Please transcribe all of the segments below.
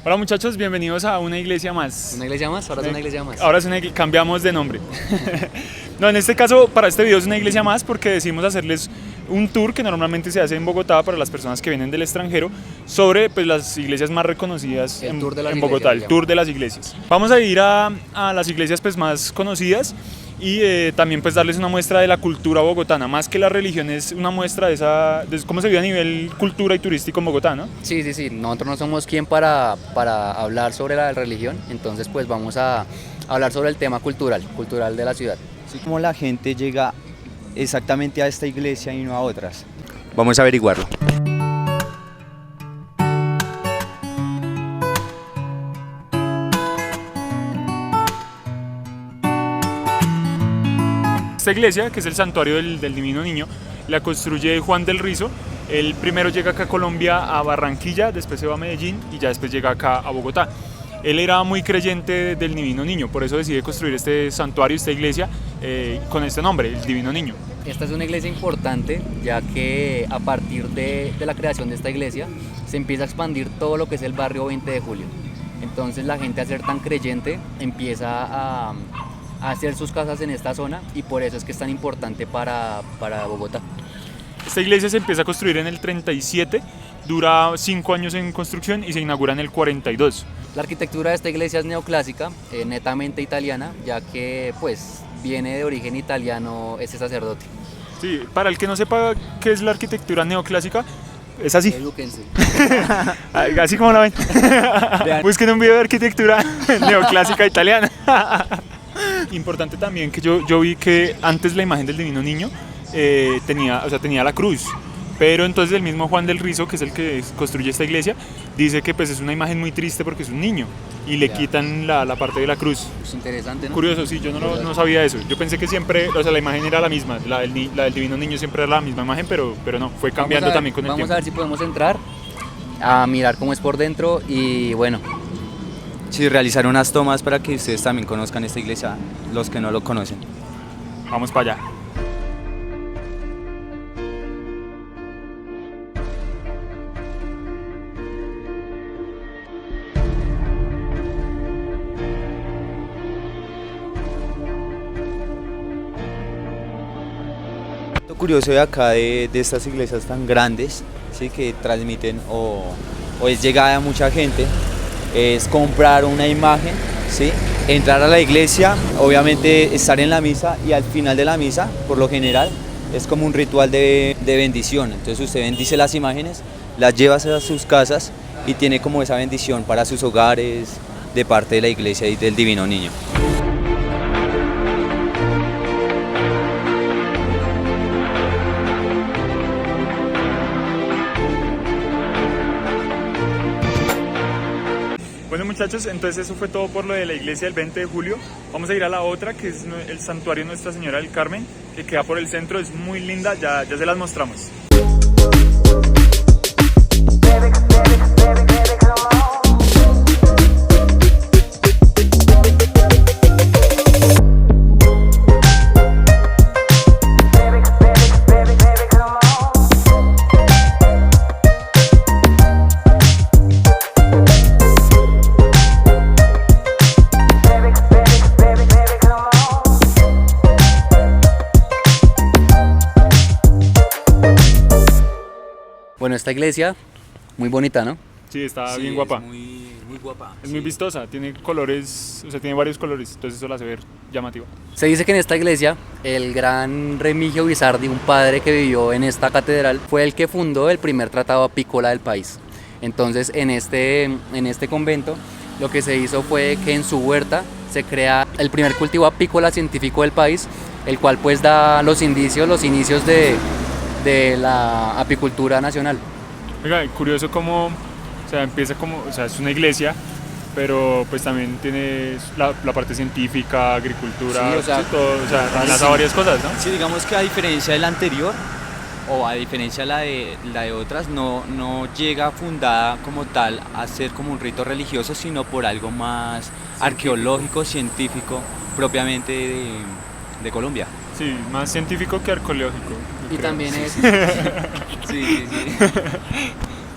Hola muchachos, bienvenidos a una iglesia más. ¿Una iglesia más? Ahora es una iglesia más. Ahora es cambiamos de nombre. No, en este caso, para este video es una iglesia más porque decidimos hacerles un tour que normalmente se hace en Bogotá para las personas que vienen del extranjero sobre pues, las iglesias más reconocidas en Bogotá, el tour de las iglesias. Vamos a ir a las iglesias pues, más conocidas y también pues darles una muestra de la cultura bogotana, más que la religión es una muestra de cómo se vive a nivel cultura y turístico en Bogotá, ¿no? Sí, nosotros no somos quien para hablar sobre la religión, entonces pues vamos a hablar sobre el tema cultural de la ciudad. Sí, cómo la gente llega exactamente a esta iglesia y no a otras. Vamos a averiguarlo. Esta iglesia, que es el santuario del Divino Niño, la construye Juan del Rizo. Él primero llega acá a Colombia, a Barranquilla, después se va a Medellín y ya después llega acá a Bogotá. Él era muy creyente del Divino Niño, por eso decide construir este santuario, esta iglesia, con este nombre, el Divino Niño. Esta es una iglesia importante, ya que a partir de la creación de esta iglesia se empieza a expandir todo lo que es el barrio 20 de Julio. Entonces la gente, al ser tan creyente, empieza a hacer sus casas en esta zona y por eso es que es tan importante para Bogotá. Esta iglesia se empieza a construir en el 37, dura 5 años en construcción y se inaugura en el 42. La arquitectura de esta iglesia es neoclásica, netamente italiana, ya que pues viene de origen italiano este sacerdote. Sí, para el que no sepa qué es la arquitectura neoclásica, es así. Edúquense. Así como la ven. Busquen un video de arquitectura neoclásica italiana. Importante también que yo vi que antes la imagen del Divino Niño tenía la cruz, pero entonces el mismo Juan del Rizo, que es el que construye esta iglesia, dice que pues es una imagen muy triste porque es un niño y le quitan la parte de la cruz. Es interesante, ¿no? Curioso, sí, yo no sabía eso. Yo pensé que siempre, la imagen era la misma, la del Divino Niño siempre era la misma imagen, pero no, fue cambiando también con el tiempo. Vamos a ver si podemos entrar a mirar cómo es por dentro y bueno. Sí, realizar unas tomas para que ustedes también conozcan esta iglesia, los que no lo conocen. Vamos para allá. Lo curioso de acá de estas iglesias tan grandes, ¿sí? Que transmiten o es llegada a mucha gente, es comprar una imagen, ¿sí? Entrar a la iglesia, obviamente estar en la misa y al final de la misa, por lo general, es como un ritual de bendición. Entonces usted bendice las imágenes, las lleva a sus casas y tiene como esa bendición para sus hogares de parte de la iglesia y del Divino Niño. Bueno muchachos, entonces eso fue todo por lo de la iglesia del 20 de julio. Vamos a ir a la otra, que es el santuario Nuestra Señora del Carmen, que queda por el centro, es muy linda, ya se las mostramos. Bueno, esta iglesia, muy bonita, ¿no? Sí, está bien guapa. Muy guapa. Es muy vistosa, tiene colores, tiene varios colores, entonces eso la hace ver llamativa. Se dice que en esta iglesia, el gran Remigio Guisardi, un padre que vivió en esta catedral, fue el que fundó el primer tratado apícola del país. Entonces, en este convento, lo que se hizo fue que en su huerta se crea el primer cultivo apícola científico del país, el cual pues da los inicios de la apicultura nacional. Oiga, curioso cómo, empieza como, es una iglesia, pero pues también tiene la parte científica, agricultura, sí, todo, enlaza varias cosas, ¿no? Sí, digamos que a diferencia del anterior, o a diferencia de la de otras, no llega fundada como tal a ser como un rito religioso, sino por algo más arqueológico, científico, propiamente de Colombia. Sí, más científico que arqueológico. Y también es... Sí.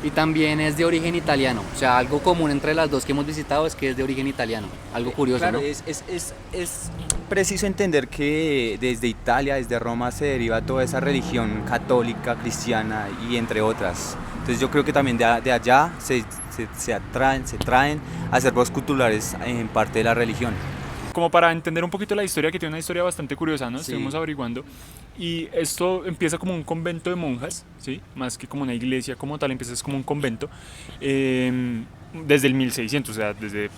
Y también es de origen italiano, o sea, algo común entre las dos que hemos visitado es que es de origen italiano, algo curioso, Claro, ¿no? es preciso entender que desde Italia, desde Roma se deriva toda esa religión católica, cristiana y entre otras. Entonces yo creo que también de allá se traen acervos culturales en parte de la religión. Como para entender un poquito la historia, que tiene una historia bastante curiosa, ¿no? Sí. Estuvimos averiguando. Y esto empieza como un convento de monjas, ¿sí? Más que como una iglesia como tal, empieza como un convento desde el 1600, o sea, desde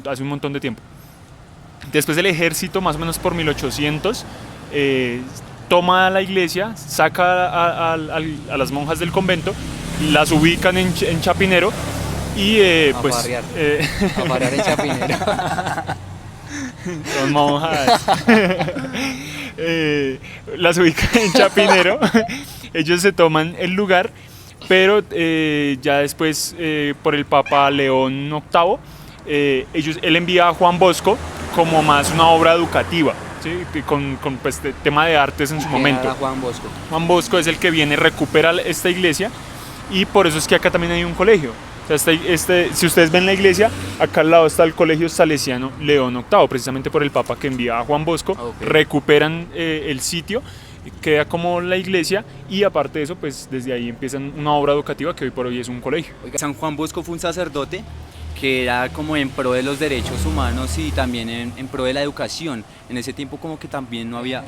hace un montón de tiempo. Después el ejército, más o menos por 1800, toma la iglesia, saca a las monjas del convento, las ubican en Chapinero y pues... A farrear en Chapinero. Son monjas. Las ubican en Chapinero. Ellos se toman el lugar, pero ya después por el Papa León VIII, él envía a Juan Bosco como más una obra educativa, ¿sí? con pues, tema de artes en su momento. Juan Bosco. Juan Bosco es el que viene, recupera esta iglesia, y por eso es que acá también hay un colegio. O sea, si ustedes ven la iglesia, acá al lado está el colegio salesiano León VIII, precisamente por el Papa que envía a Juan Bosco. Okay. Recuperan el sitio, queda como la iglesia, y aparte de eso, pues desde ahí empiezan una obra educativa que hoy por hoy es un colegio. San Juan Bosco fue un sacerdote que era como en pro de los derechos humanos y también en pro de la educación. En ese tiempo como que también no había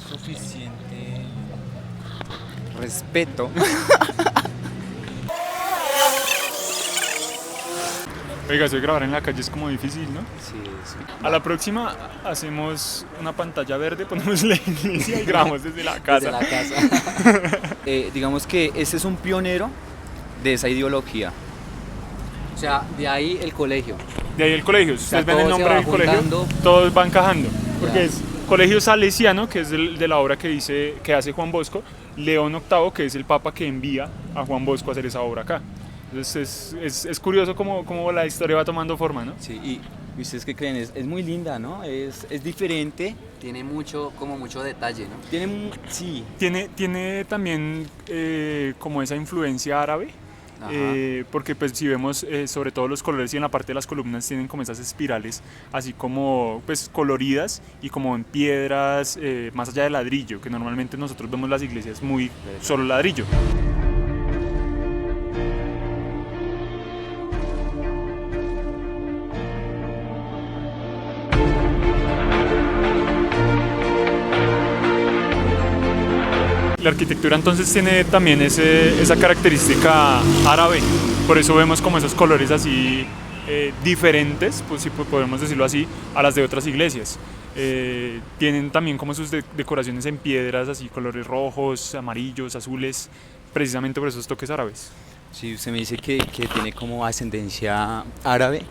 suficiente respeto. Oiga, eso de grabar en la calle es como difícil, ¿no? Sí, sí. A la próxima hacemos una pantalla verde, ponemos la iglesia y grabamos desde la casa. Desde la casa. Digamos que ese es un pionero de esa ideología. O sea, de ahí el colegio. De ahí el colegio, si sea, ustedes ven el todo se nombre va del colegio, juntando. todos van encajando. Porque Ya. es Colegio Salesiano, que es de la obra que hace Juan Bosco, León VIII, que es el Papa que envía a Juan Bosco a hacer esa obra acá. Entonces es curioso cómo la historia va tomando forma, ¿no? Sí, y ustedes qué creen, es muy linda, ¿no? Es diferente. Tiene mucho detalle, ¿no? Sí. Tiene también como esa influencia árabe. Ajá. Porque pues si vemos sobre todo los colores, y en la parte de las columnas tienen como esas espirales así como pues coloridas y como en piedras más allá de ladrillo, que normalmente nosotros vemos las iglesias muy solo ladrillo. La arquitectura entonces tiene también esa característica árabe, por eso vemos como esos colores así diferentes, pues si podemos decirlo así, a las de otras iglesias. Tienen también como sus decoraciones en piedras, así colores rojos, amarillos, azules, precisamente por esos toques árabes. Sí, usted me dice que tiene como ascendencia árabe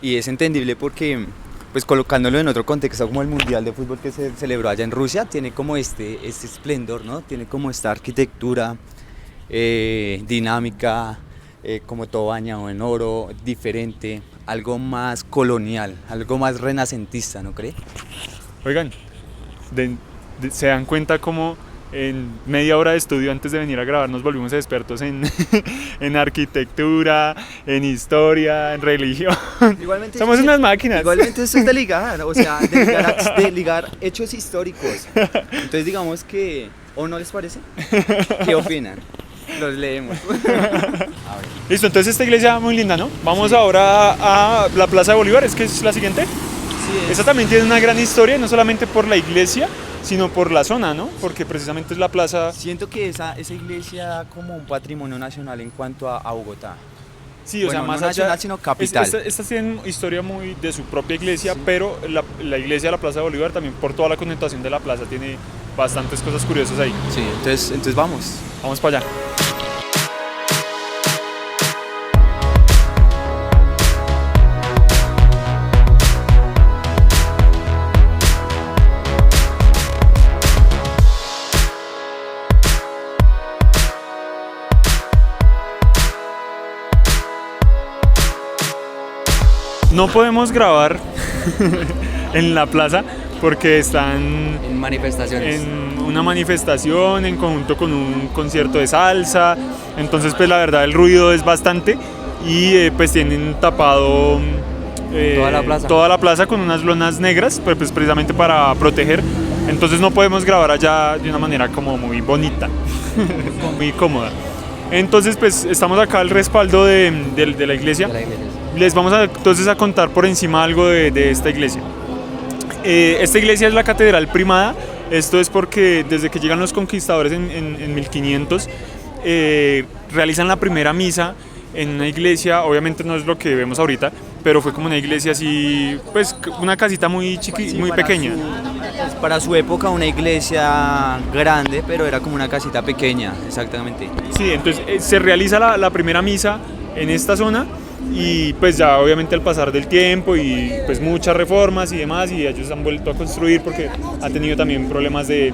y es entendible porque, pues colocándolo en otro contexto como el Mundial de Fútbol que se celebró allá en Rusia, tiene como este esplendor, ¿no? Tiene como esta arquitectura dinámica, como todo bañado en oro, diferente, algo más colonial, algo más renacentista, ¿no cree? Oigan, ¿se dan cuenta cómo en media hora de estudio antes de venir a grabar nos volvimos expertos en arquitectura, en historia, en religión? Igualmente, Somos unas máquinas. Igualmente eso es de ligar, o sea, de ligar hechos históricos. Entonces digamos que, ¿o no les parece? ¿Qué opinan? Los leemos. Listo, entonces esta iglesia muy linda, ¿no? Vamos ahora a la Plaza de Bolívar, ¿es que es la siguiente? Sí, Esta también tiene una gran historia, no solamente por la iglesia, sino por la zona, ¿no? Porque precisamente es la plaza... Siento que esa iglesia da como un patrimonio nacional en cuanto a Bogotá. Sí, o sea, Bueno, más no allá... nacional, sino capital. Estas tienen historia muy de su propia iglesia, Sí. pero la iglesia de la Plaza de Bolívar también, por toda la connotación de la plaza, tiene bastantes cosas curiosas ahí. Sí, entonces vamos. Vamos para allá. No podemos grabar en la plaza porque están En manifestaciones. en una manifestación en conjunto con un concierto de salsa. Entonces pues la verdad el ruido es bastante y pues tienen tapado toda la plaza con unas lonas negras, pues precisamente para proteger. Entonces no podemos grabar allá de una manera como muy bonita, muy cómoda. Entonces pues estamos acá al respaldo de la iglesia. De la iglesia. Les vamos entonces a contar por encima algo de esta iglesia. Esta iglesia es la Catedral Primada. Esto es porque desde que llegan los conquistadores en 1500 realizan la primera misa en una iglesia. Obviamente no es lo que vemos ahorita, pero fue como una iglesia así, pues una casita muy muy pequeña. Para su época una iglesia grande, pero era como una casita pequeña, exactamente. Sí, entonces se realiza la primera misa en esta zona y pues ya obviamente al pasar del tiempo y pues muchas reformas y demás, y ellos han vuelto a construir porque ha tenido también problemas de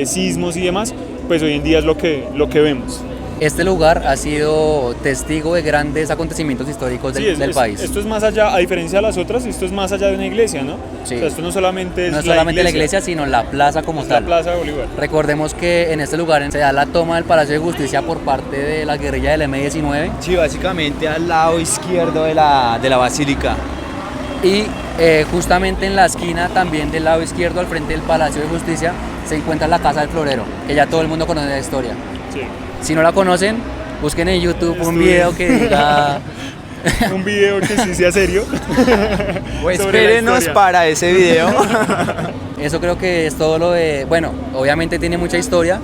sismos y demás, pues hoy en día es lo que vemos. Este lugar ha sido testigo de grandes acontecimientos históricos del país. Esto es más allá, a diferencia de las otras, esto es más allá de una iglesia, ¿no? Sí. O sea, esto no solamente es No es solamente la iglesia, sino la plaza como es tal. la Plaza de Bolívar. Recordemos que en este lugar se da la toma del Palacio de Justicia por parte de la guerrilla del M-19 Sí, básicamente al lado izquierdo de la basílica. y justamente en la esquina también del lado izquierdo al frente del Palacio de Justicia se encuentra la Casa del Florero, que ya todo el mundo conoce la historia. Sí. Si no la conocen, busquen en YouTube un Estudien. video que diga... Un video que sí sea serio. O sobre la espérenos historia. para ese video. Eso creo que es todo lo de... Bueno, obviamente tiene mucha historia.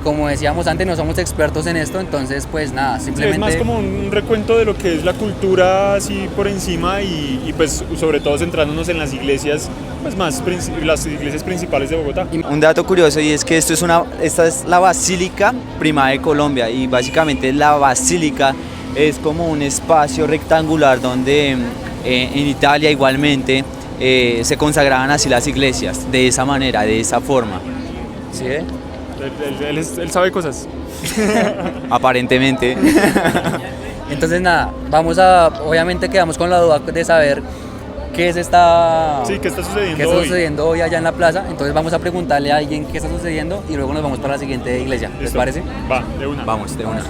Como decíamos antes, no somos expertos en esto, entonces pues nada, Sí, simplemente... es más como un recuento de lo que es la cultura así por encima y pues sobre todo centrándonos en las iglesias, pues las iglesias principales de Bogotá. Un dato curioso y es que esta es la Basílica Primada de Colombia y básicamente la basílica es como un espacio rectangular donde en Italia igualmente se consagraban así las iglesias, de esa manera, de esa forma. ¿Sí? Él sabe cosas. Aparentemente. Entonces nada, obviamente quedamos con la duda de saber qué es Sí, ¿qué está sucediendo qué está hoy? sucediendo hoy allá en la plaza. Entonces vamos a preguntarle a alguien qué está sucediendo y luego nos vamos para la siguiente iglesia. ¿Les Listo. parece? Va, de una. Vamos, de una.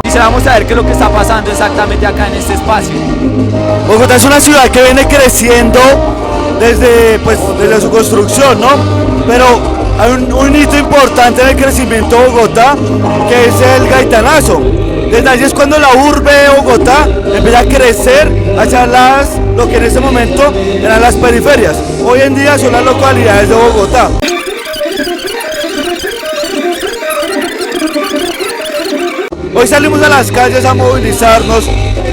Quisiéramos saber qué es lo que está pasando exactamente acá en este espacio. Bogotá es una ciudad que viene creciendo desde su construcción, ¿no? Pero hay un hito importante en el crecimiento de Bogotá, que es el gaitanazo. Desde allí es cuando la urbe de Bogotá empieza a crecer hacia lo que en ese momento eran las periferias. Hoy en día son las localidades de Bogotá. Hoy salimos a las calles a movilizarnos,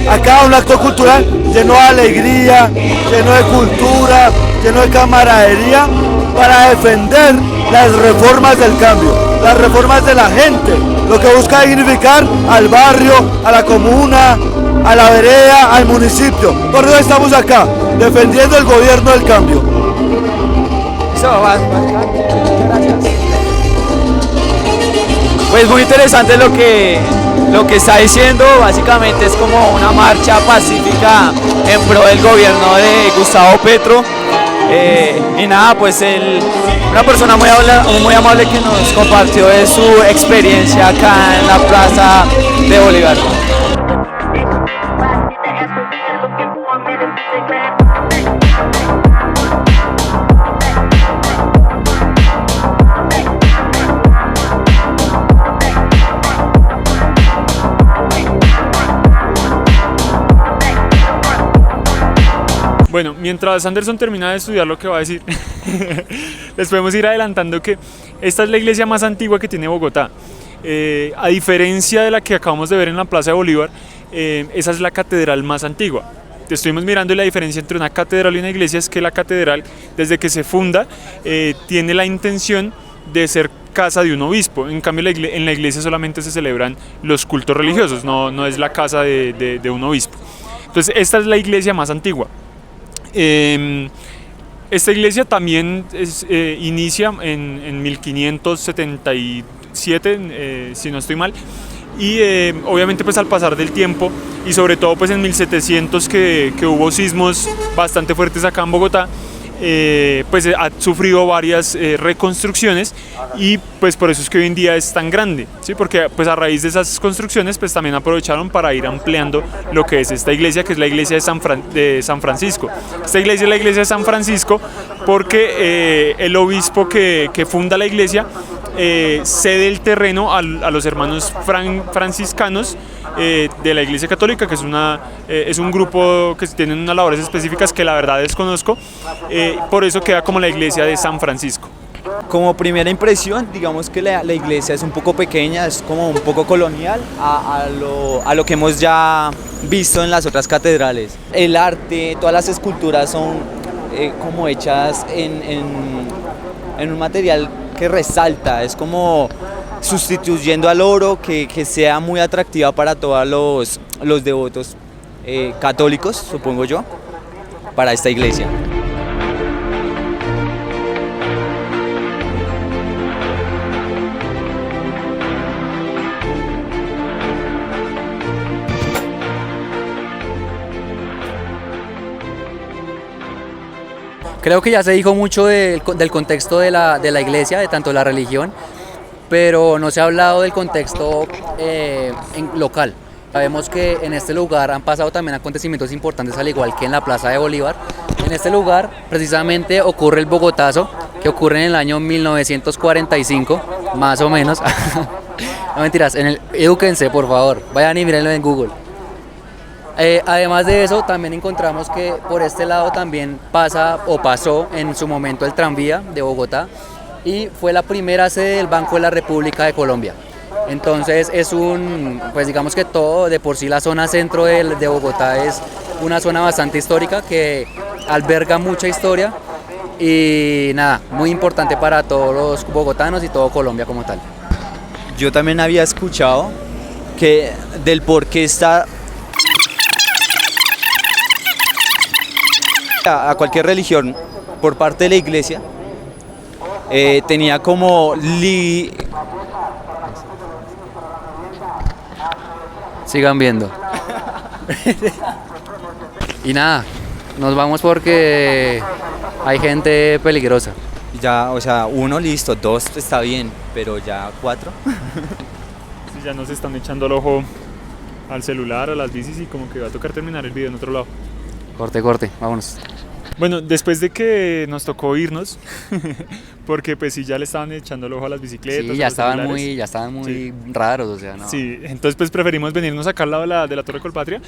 acá un acto cultural lleno de alegría, lleno de cultura, lleno de camaradería, para defender las reformas del cambio, las reformas de la gente, lo que busca dignificar al barrio, a la comuna, a la vereda, al municipio. Por eso estamos acá, defendiendo el gobierno del cambio. Gracias. Pues muy interesante lo que está diciendo, básicamente es como una marcha pacífica en pro del gobierno de Gustavo Petro. Y nada, pues una persona muy amable que nos compartió de su experiencia acá en la Plaza de Bolívar. Bueno, mientras Anderson termina de estudiar lo que va a decir, les podemos ir adelantando que esta es la iglesia más antigua que tiene Bogotá. A diferencia de la que acabamos de ver en la Plaza de Bolívar, esa es la catedral más antigua. Estuvimos mirando la diferencia entre una catedral y una iglesia, es que la catedral, desde que se funda, tiene la intención de ser casa de un obispo. En cambio, en la iglesia solamente se celebran los cultos religiosos, no es la casa de un obispo. Entonces esta es la iglesia más antigua. Esta iglesia también inicia en 1577, si no estoy mal, y obviamente pues al pasar del tiempo y sobre todo pues en 1700 que hubo sismos bastante fuertes acá en Bogotá, pues ha sufrido varias reconstrucciones y pues por eso es que hoy en día es tan grande, ¿sí? Porque pues a raíz de esas construcciones pues también aprovecharon para ir ampliando lo que es esta iglesia, que es la iglesia de San Francisco. Esta iglesia es la iglesia de San Francisco porque el obispo que funda la iglesia cede el terreno a los hermanos franciscanos de la Iglesia Católica, que es un grupo que tienen unas labores específicas que la verdad desconozco, por eso queda como la iglesia de San Francisco. Como primera impresión, digamos que la iglesia es un poco pequeña, es como un poco colonial a lo que hemos ya visto en las otras catedrales. El arte, todas las esculturas son como hechas en un material que resalta, es como sustituyendo al oro, que sea muy atractiva para todos los devotos católicos, supongo yo, para esta iglesia. Creo que ya se dijo mucho del contexto de la iglesia, de tanto la religión, pero no se ha hablado del contexto local. Sabemos que en este lugar han pasado también acontecimientos importantes, al igual que en la Plaza de Bolívar. En este lugar precisamente ocurre el Bogotazo, que ocurre en el año 1945, más o menos. No mentiras, edúquense por favor, vayan y mírenlo en Google. Además de eso, también encontramos que por este lado también pasó en su momento el tranvía de Bogotá y fue la primera sede del Banco de la República de Colombia. Entonces pues digamos que todo de por sí la zona centro de Bogotá es una zona bastante histórica que alberga mucha historia y nada, muy importante para todos los bogotanos y todo Colombia como tal. Yo también había escuchado que del por qué está a cualquier religión por parte de la iglesia tenía como sigan viendo. Y nada, nos vamos porque hay gente peligrosa. ya, o sea, 1 listo, 2 está bien, pero ya 4. Sí, ya nos están echando el ojo al celular, a las bicis y como que va a tocar terminar el video en otro lado. Corte, vámonos. Bueno, después de que nos tocó irnos, porque pues sí ya le estaban echando el ojo a las bicicletas. Sí, ya estaban muy sí, raros, o sea, no. Sí, entonces pues preferimos venirnos acá al lado de la Torre Colpatria.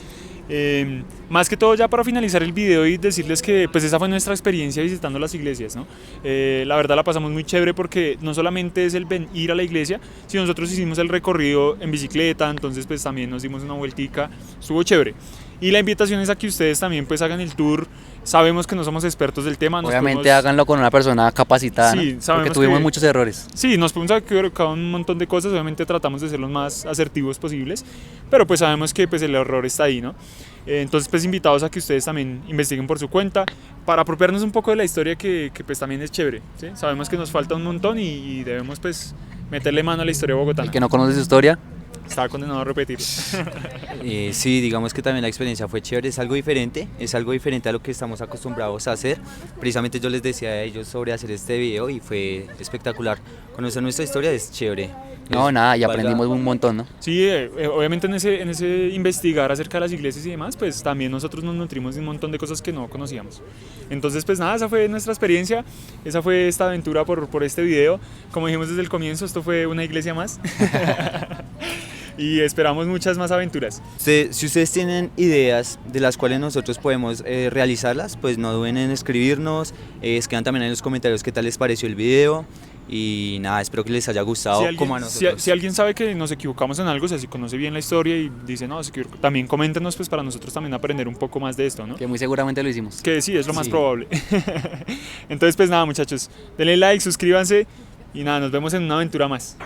Más que todo ya para finalizar el video y decirles que pues esa fue nuestra experiencia visitando las iglesias, ¿no? La verdad la pasamos muy chévere porque no solamente es el ir a la iglesia, sino nosotros hicimos el recorrido en bicicleta, entonces pues también nos dimos una vueltica, estuvo chévere. Y la invitación es a que ustedes también pues hagan el tour. Sabemos que no somos expertos del tema. Obviamente háganlo con una persona capacitada, sí, ¿no? Porque tuvimos muchos errores. Sí, nos podemos equivocar un montón de cosas, obviamente tratamos de ser los más asertivos posibles, pero pues sabemos que pues el error está ahí, ¿no? Entonces pues invitados a que ustedes también investiguen por su cuenta para apropiarnos un poco de la historia que pues también es chévere, ¿sí? Sabemos que nos falta un montón y debemos pues meterle mano a la historia bogotana. El que no conoce su historia estaba condenado a repetir. Sí, digamos que también la experiencia fue chévere, es algo diferente a lo que estamos acostumbrados a hacer. Precisamente yo les decía a ellos sobre hacer este video y fue espectacular. Conocer nuestra historia es chévere. No, nada, y aprendimos un montón, ¿no? Sí, obviamente en ese investigar acerca de las iglesias y demás, pues también nosotros nos nutrimos de un montón de cosas que no conocíamos. Entonces, pues nada, esa fue nuestra experiencia, esa fue esta aventura por este video. Como dijimos desde el comienzo, esto fue una iglesia más. Y esperamos muchas más aventuras. Si ustedes tienen ideas de las cuales nosotros podemos realizarlas, pues no duden en escribirnos, escriban también en los comentarios qué tal les pareció el video. Y nada, espero que les haya gustado como a nosotros. Si alguien sabe que nos equivocamos en algo, o sea, si conoce bien la historia y dice, no, también coméntenos pues para nosotros también aprender un poco más de esto, ¿no? Que muy seguramente lo hicimos. Que sí, es lo más probable. Entonces pues nada muchachos, denle like, suscríbanse y nada, nos vemos en una aventura más.